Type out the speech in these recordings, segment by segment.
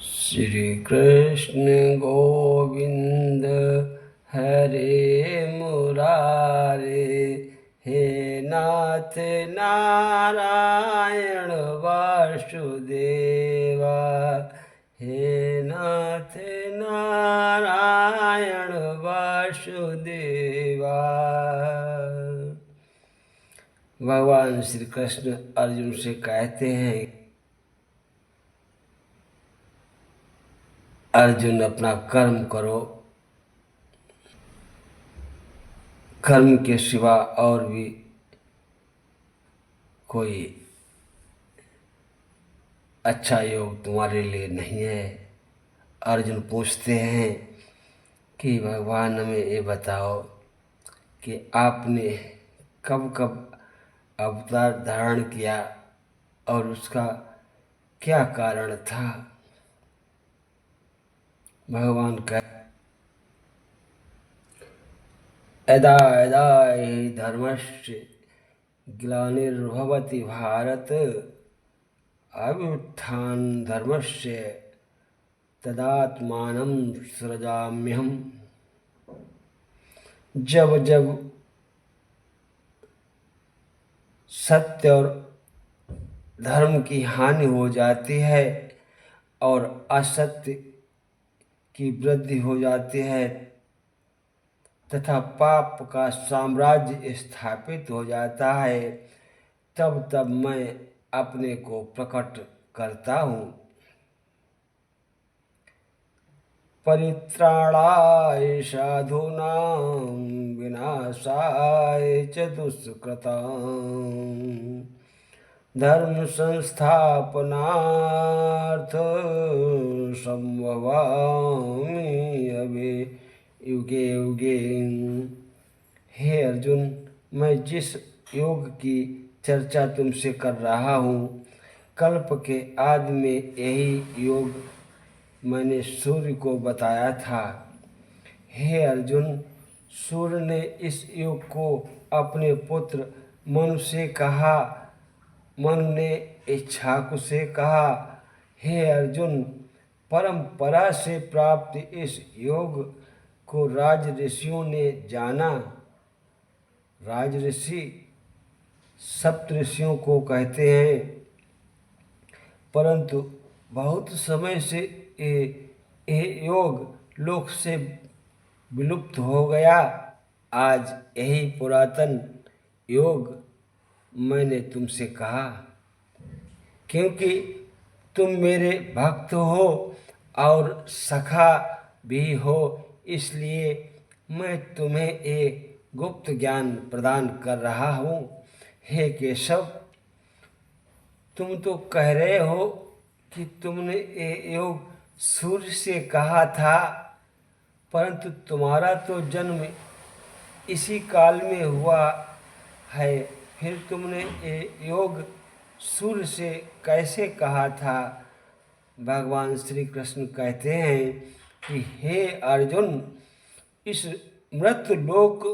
श्री कृष्ण गोविंद हरे मुरारे, हे नाथ नारायण वासुदेवा, हे नाथ नारायण वासुदेवा। भगवान श्री कृष्ण अर्जुन से कहते हैं, अर्जुन अपना कर्म करो, कर्म के सिवा और भी कोई अच्छा योग तुम्हारे लिए नहीं है। अर्जुन पूछते हैं कि भगवान हमें ये बताओ कि आपने कब कब अवतार धारण किया और उसका क्या कारण था। भगवान कह, यदा यदा हि धर्मस्य ग्लानिर्भवति भारत, अभ्युत्थान धर्मस्य तदात्मानं सृजाम्यहम्। जब जब सत्य और धर्म की हानि हो जाती है और असत्य की वृद्धि हो जाती है तथा पाप का साम्राज्य स्थापित हो जाता है, तब तब मैं अपने को प्रकट करता हूँ। परित्राणाय साधूनां विनाशाय च दुष्कृतां, धर्म संस्थापनार्थ संभवामि अभि युगे युगे। हे अर्जुन, मैं जिस योग की चर्चा तुमसे कर रहा हूँ, कल्प के आदि में यही योग मैंने सूर्य को बताया था। हे अर्जुन, सूर्य ने इस योग को अपने पुत्र मनु से कहा, मनु ने इक्ष्वाकु से कहा। हे अर्जुन, परंपरा से प्राप्त इस योग को राज ऋषियों ने जाना। राज ऋषि सप्त ऋषियों को कहते हैं, परंतु बहुत समय से ये योग लोक से विलुप्त हो गया। आज यही पुरातन योग मैंने तुमसे कहा, क्योंकि तुम मेरे भक्त हो और सखा भी हो, इसलिए मैं तुम्हें एक गुप्त ज्ञान प्रदान कर रहा हूँ। हे केशव, तुम तो कह रहे हो कि तुमने ये योग सूर्य से कहा था, परंतु तुम्हारा तो जन्म इसी काल में हुआ है, फिर तुमने ये योग सूर्य से कैसे कहा था। भगवान श्री कृष्ण कहते हैं कि हे अर्जुन, इस मृत्यु लोक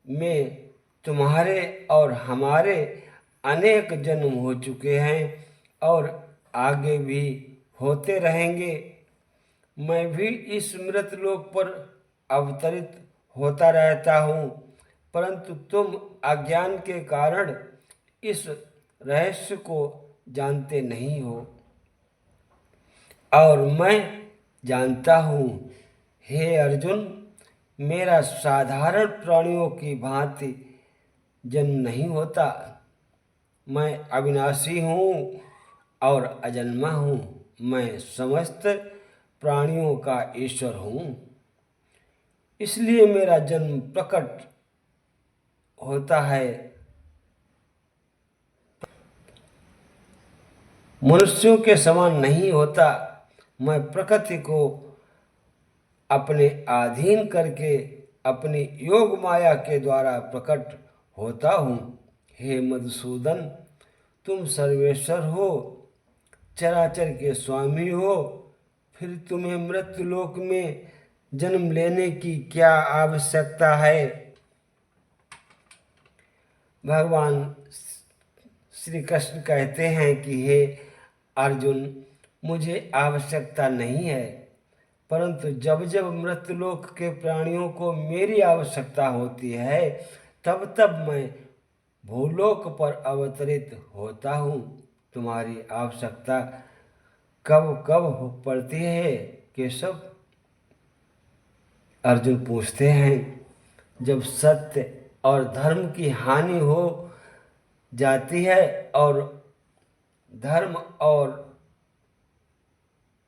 में तुम्हारे और हमारे अनेक जन्म हो चुके हैं और आगे भी होते रहेंगे। मैं भी इस मृतलोक पर अवतरित होता रहता हूँ, परंतु तुम अज्ञान के कारण इस रहस्य को जानते नहीं हो और मैं जानता हूँ। हे अर्जुन, मेरा साधारण प्राणियों की भांति जन्म नहीं होता। मैं अविनाशी हूँ और अजन्मा हूँ। मैं समस्त प्राणियों का ईश्वर हूँ, इसलिए मेरा जन्म प्रकट होता है। मनुष्यों के समान नहीं होता। मैं प्रकृति को अपने अधीन करके अपनी योग माया के द्वारा प्रकट होता हूँ। हे मधुसूदन, तुम सर्वेश्वर हो, चराचर के स्वामी हो, फिर तुम्हें मृत्युलोक में जन्म लेने की क्या आवश्यकता है। भगवान श्री कृष्ण कहते हैं कि हे अर्जुन, मुझे आवश्यकता नहीं है, परंतु जब जब मृतलोक के प्राणियों को मेरी आवश्यकता होती है, तब तब मैं भूलोक पर अवतरित होता हूँ। तुम्हारी आवश्यकता कब कब हो पड़ती है केशव? अर्जुन पूछते हैं। जब सत्य और धर्म की हानि हो जाती है और धर्म और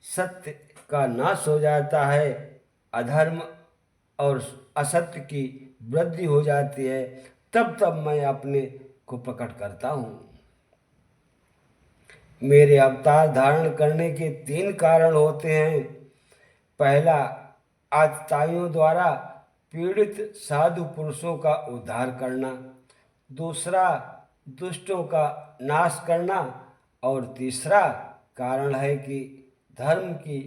सत्य का नाश हो जाता है, अधर्म और असत्य की वृद्धि हो जाती है, तब तब मैं अपने को प्रकट करता हूँ। मेरे अवतार धारण करने के 3 कारण होते हैं। पहला, आतताइयों द्वारा पीड़ित साधु पुरुषों का उद्धार करना। दूसरा, दुष्टों का नाश करना। और तीसरा कारण है कि धर्म की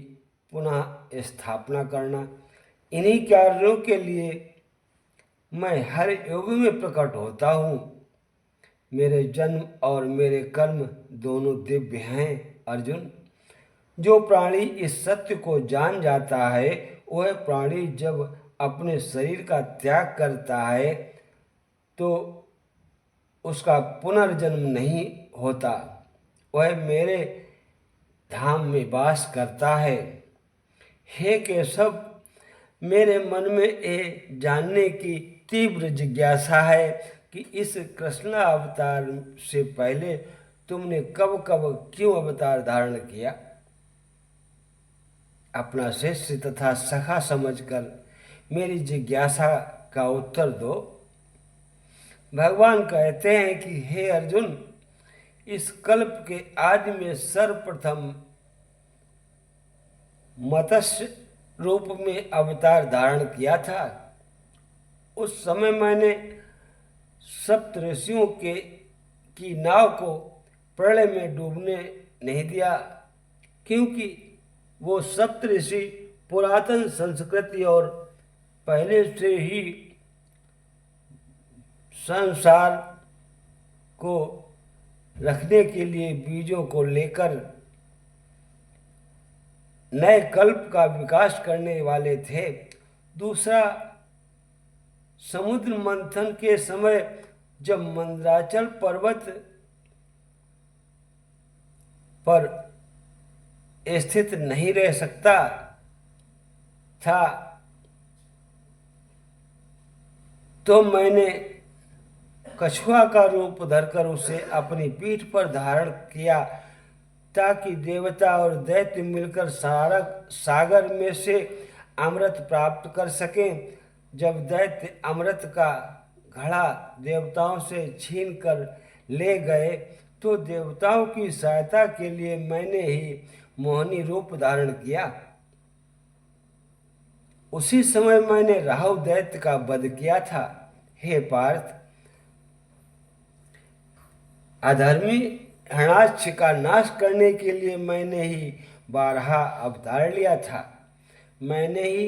पुनः स्थापना करना। इन्हीं कार्यों के लिए मैं हर युग में प्रकट होता हूँ। मेरे जन्म और मेरे कर्म दोनों दिव्य हैं अर्जुन। जो प्राणी इस सत्य को जान जाता है, वह प्राणी जब अपने शरीर का त्याग करता है तो उसका पुनर्जन्म नहीं होता, वह मेरे धाम में वास करता है। हे केशव, मेरे मन में ये जानने की तीव्र जिज्ञासा है कि इस कृष्ण अवतार से पहले तुमने कब कब क्यों अवतार धारण किया? अपना शिष्य तथा सखा समझकर मेरी जिज्ञासा का उत्तर दो। भगवान कहते हैं कि हे अर्जुन, इस कल्प के आदि में सर्वप्रथम मत्स्य रूप में अवतार धारण किया था। उस समय मैंने सप्त ऋषियों की नाव को प्रलय में डूबने नहीं दिया, क्योंकि वो सप्त ऋषि पुरातन संस्कृति और पहले से ही संसार को रखने के लिए बीजों को लेकर नए कल्प का विकास करने वाले थे। दूसरा, समुद्र मंथन के समय जब मंदराचल पर्वत पर स्थित नहीं रह सकता था, तो मैंने कछुआ का रूप धरकर उसे अपनी पीठ पर धारण किया, ताकि देवता और दैत्य मिलकर सागर में से अमृत प्राप्त कर सकें। जब दैत्य अमृत का घड़ा देवताओं से छीन कर ले गए, तो देवताओं की सहायता के लिए मैंने ही मोहिनी रूप धारण किया। उसी समय मैंने राहु दैत्य का वध किया था। हे पार्थ, अधर्मी हरणाक्ष का नाश करने के लिए मैंने ही 12 अवतार लिया था। मैंने ही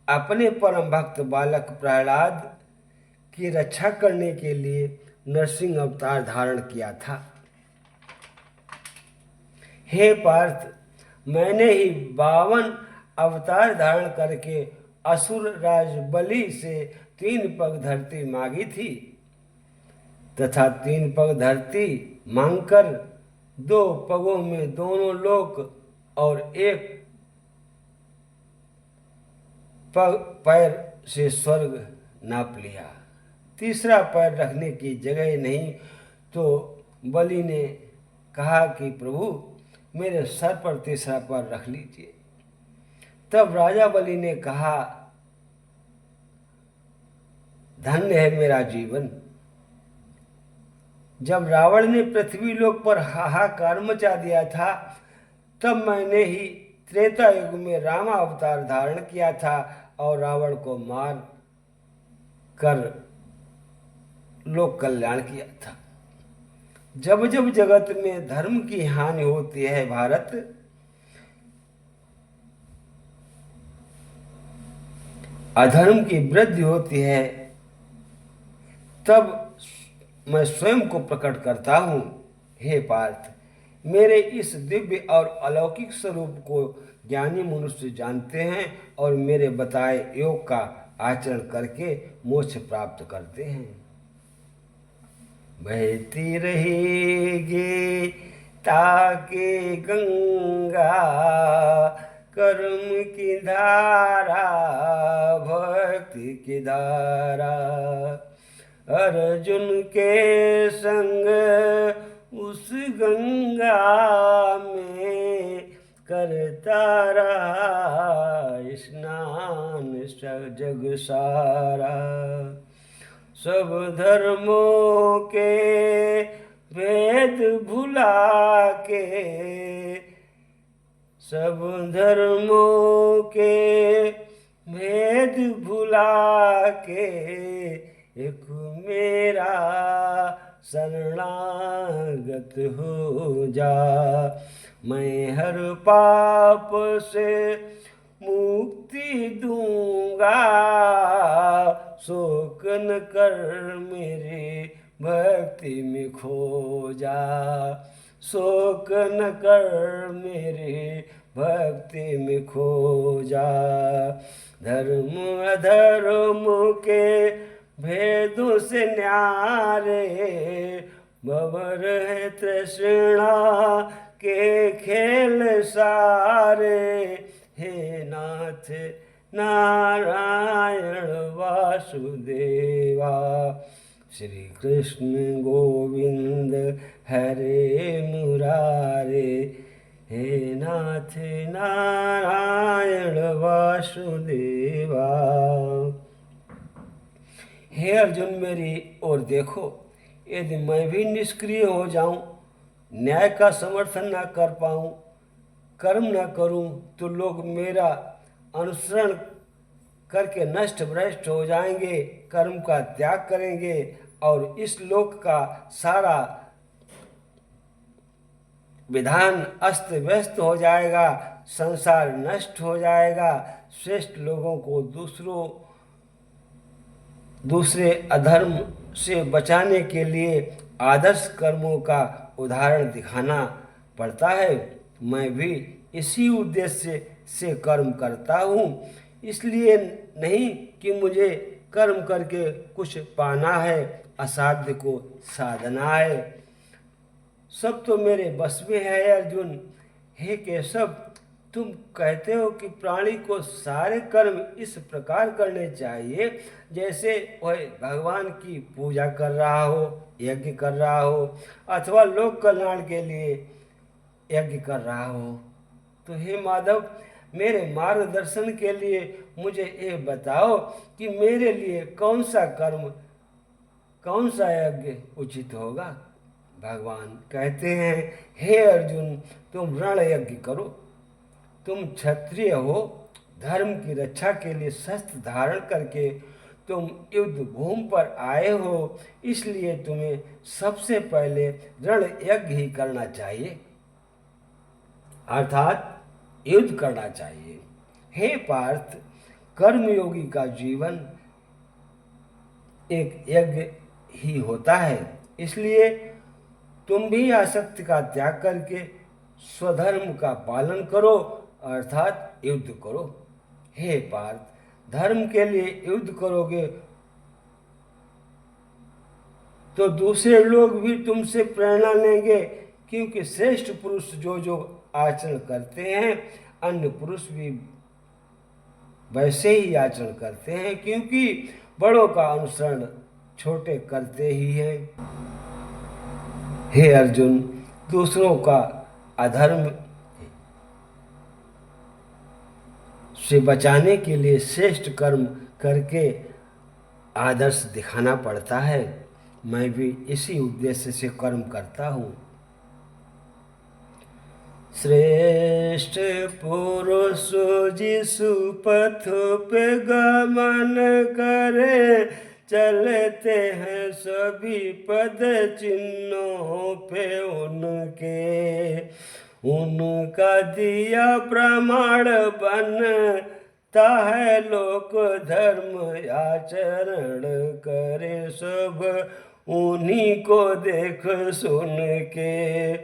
अपने परम भक्त बालक प्रहलाद की रक्षा करने के लिए नरसिंह अवतार धारण किया था। हे पार्थ, मैंने ही 52 अवतार धारण करके असुर राज बलि से 3 पग धरती मांगी थी, तथा 3 पग धरती मांगकर 2 पगों में दोनों लोक और 1 पग पैर से स्वर्ग नाप लिया। तीसरा पैर रखने की जगह नहीं, तो बलि ने कहा कि प्रभु, मेरे सर पर तीसरा पैर रख लीजिए। तब राजा बलि ने कहा, धन्य है मेरा जीवन। जब रावण ने पृथ्वी लोक पर हाहाकार मचा दिया था, तब मैंने ही त्रेता युग में रामा अवतार धारण किया था और रावण को मार कर लोक कल्याण किया था। जब जब जगत में धर्म की हानि होती है भारत, अधर्म की वृद्धि होती है, तब मैं स्वयं को प्रकट करता हूँ। हे पार्थ, मेरे इस दिव्य और अलौकिक स्वरूप को ज्ञानी मनुष्य जानते हैं और मेरे बताए योग का आचरण करके मोक्ष प्राप्त करते हैं। बहती रहेगी ताकि गंगा, कर्म की धारा, भक्ति की धारा, अर्जुन के संग उस गंगा में करता रहा स्नान जग सारा। सब धर्मों के भेद भुला के, सब धर्मों के भेद भुला के, एक मेरा शरणागत हो जा। मैं हर पाप से मुक्ति दूंगा, शोक न कर मेरी भक्ति में खो जा। शोक न कर मेरी भक्ति में खो जा। धर्म अधर्म के भेदों से न्यारे, बबर है तृष्णा के खेल सारे। हे नाथ नारायण वासुदेवा, श्री कृष्ण गोविंद हरे मुरारे। हे नाथ नारायण वासुदेवा। हे अर्जुन, मेरी ओर देखो। यदि मैं भी निष्क्रिय हो जाऊं, न्याय का समर्थन न कर पाऊं, कर्म न करूं, तो लोग मेरा अनुसरण करके नष्ट भ्रष्ट हो जाएंगे, कर्म का त्याग करेंगे और इस लोक का सारा विधान अस्त व्यस्त हो जाएगा, संसार नष्ट हो जाएगा। श्रेष्ठ लोगों को दूसरे अधर्म से बचाने के लिए आदर्श कर्मों का उदाहरण दिखाना पड़ता है। मैं भी इसी उद्देश्य से कर्म करता हूँ, इसलिए नहीं कि मुझे कर्म करके कुछ पाना है, असाध्य को साधना है। सब तो मेरे बस में है अर्जुन। हे केशव, तुम कहते हो कि प्राणी को सारे कर्म इस प्रकार करने चाहिए जैसे वह भगवान की पूजा कर रहा हो, यज्ञ कर रहा हो, अथवा लोक कल्याण के लिए यज्ञ कर रहा हो। तो हे माधव, मेरे मार्गदर्शन के लिए मुझे ये बताओ कि मेरे लिए कौन सा कर्म, कौन सा यज्ञ उचित होगा। भगवान कहते हैं, हे अर्जुन, तुम रण यज्ञ करो। तुम क्षत्रिय हो, धर्म की रक्षा के लिए शस्त्र धारण करके तुम युद्ध भूमि पर आए हो, इसलिए तुम्हें सबसे पहले रण यज्ञ ही करना चाहिए, अर्थात युद्ध करना चाहिए। हे पार्थ, कर्मयोगी का जीवन एक यज्ञ ही होता है, इसलिए तुम भी आसक्ति का त्याग करके स्वधर्म का पालन करो, अर्थात युद्ध करो। हे पार्थ, धर्म के लिए युद्ध करोगे तो दूसरे लोग भी तुमसे प्रेरणा लेंगे, क्योंकि श्रेष्ठ पुरुष जो जो आचरण करते हैं, अन्य पुरुष भी वैसे ही आचरण करते हैं, क्योंकि बड़ों का अनुसरण छोटे करते ही हैं। हे अर्जुन, दूसरों का अधर्म से बचाने के लिए श्रेष्ठ कर्म करके आदर्श दिखाना पड़ता है। मैं भी इसी उद्देश्य से कर्म करता हूँ। श्रेष्ठ पुरुष जिस पथ पे गमन करे, चलते हैं सभी पद चिन्हों पे उनके। उनका दिया प्रमाण बनता है, लोक धर्म आचरण करे सब उन्हीं को देख सुन के।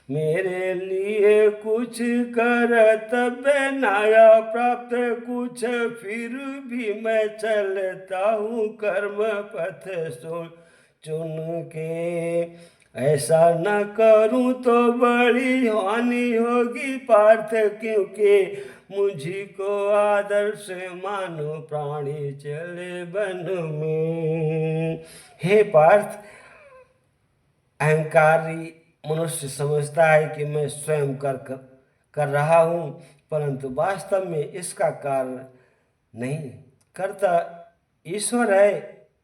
मेरे लिए कुछ कर्तव्य नया प्राप्त कुछ, फिर भी मैं चलता हूँ कर्म पथ चुन के। ऐसा न करूं तो बड़ी हानि होगी पार्थ, क्योंकि मुझी को आदर्श मानो प्राणी चले वन में। हे पार्थ, अहंकारी मनुष्य समझता है कि मैं स्वयं कर रहा हूँ, परंतु वास्तव में इसका कार्य नहीं करता ईश्वर है।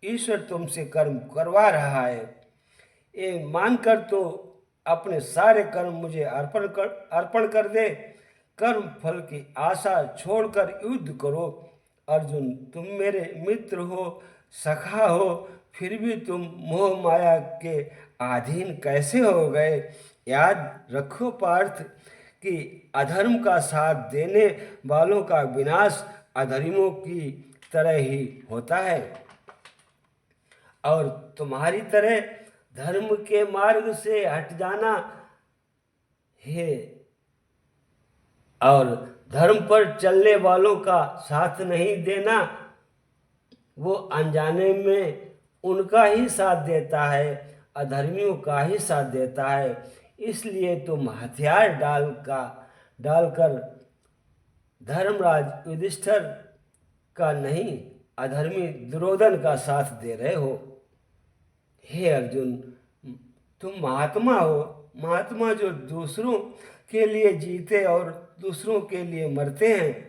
ईश्वर तुमसे कर्म करवा रहा है। ये मानकर तो अपने सारे कर्म मुझे अर्पण कर दे। कर्म फल की आशा छोड़कर युद्ध करो। अर्जुन, तुम मेरे मित्र हो, सखा हो, फिर भी तुम मोह माया के अधीन कैसे हो गए? याद रखो पार्थ कि अधर्म का साथ देने वालों का विनाश अधर्मियों की तरह ही होता है, और तुम्हारी तरह धर्म के मार्ग से हट जाना है और धर्म पर चलने वालों का साथ नहीं देना, वो अनजाने में उनका ही साथ देता है, अधर्मियों का ही साथ देता है। इसलिए तुम हथियार डालकर धर्मराज युधिष्ठिर का नहीं, अधर्मी दुर्योधन का साथ दे रहे हो। हे अर्जुन, तुम महात्मा हो, महात्मा जो दूसरों के लिए जीते और दूसरों के लिए मरते हैं।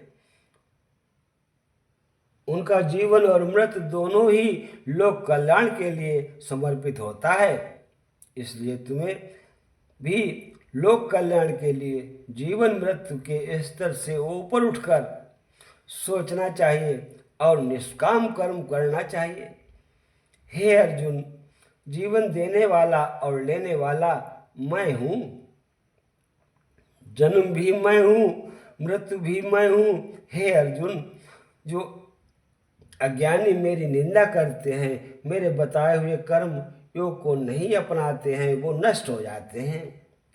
उनका जीवन और मृत्यु दोनों ही लोक कल्याण के लिए समर्पित होता है। इसलिए तुम्हें भी लोक कल्याण के लिए जीवन मृत्यु के स्तर से ऊपर उठकर सोचना चाहिए और निष्काम कर्म करना चाहिए। हे अर्जुन, जीवन देने वाला और लेने वाला मैं हूँ। जन्म भी मैं हूँ, मृत्यु भी मैं हूँ। हे अर्जुन, जो अज्ञानी मेरी निंदा करते हैं, मेरे बताए हुए कर्म योग को नहीं अपनाते हैं, वो नष्ट हो जाते हैं।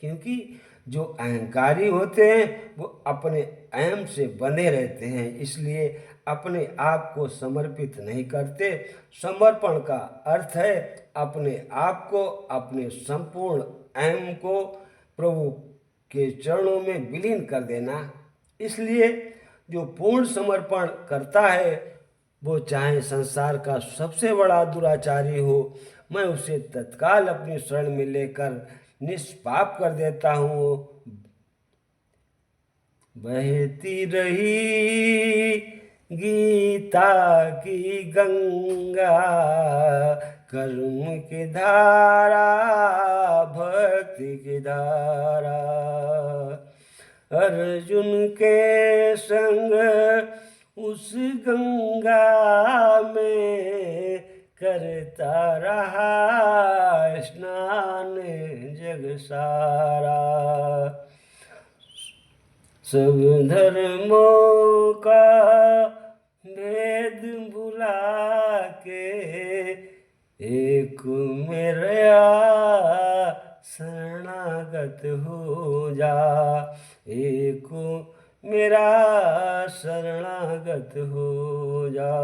क्योंकि जो अहंकारी होते हैं वो अपने अहम से बंधे रहते हैं, इसलिए अपने आप को समर्पित नहीं करते। समर्पण का अर्थ है अपने आप को, अपने संपूर्ण अहम को प्रभु के चरणों में विलीन कर देना। इसलिए जो पूर्ण समर्पण करता है, वो चाहे संसार का सबसे बड़ा दुराचारी हो, मैं उसे तत्काल अपनी शरण में लेकर निष्पाप कर देता हूँ। बहती रही गीता की गंगा, कर्म की धारा, भक्ति की धारा। अर्जुन के संग उस गंगा में करता रहा स्नान जग सारा। सब धर्मों का भेद भुला के एक मेरा शरणागत हो जा, एक मेरा शरणागत हो जा।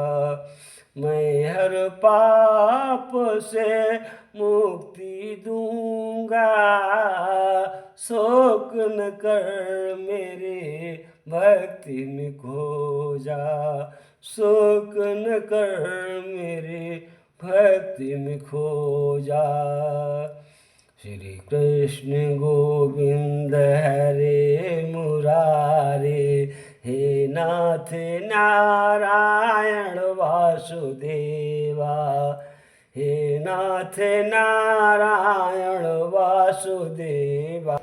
मैं हर पाप से मुक्ति दूंगा, शोक न कर मेरे भक्ति में खो जा, शोक न कर मेरे भक्ति में खो जा। श्री कृष्ण गोविंद हरे मुरारे, हे नाथ नारायण वासुदेवा, हे नाथ नारायण वासुदेवा।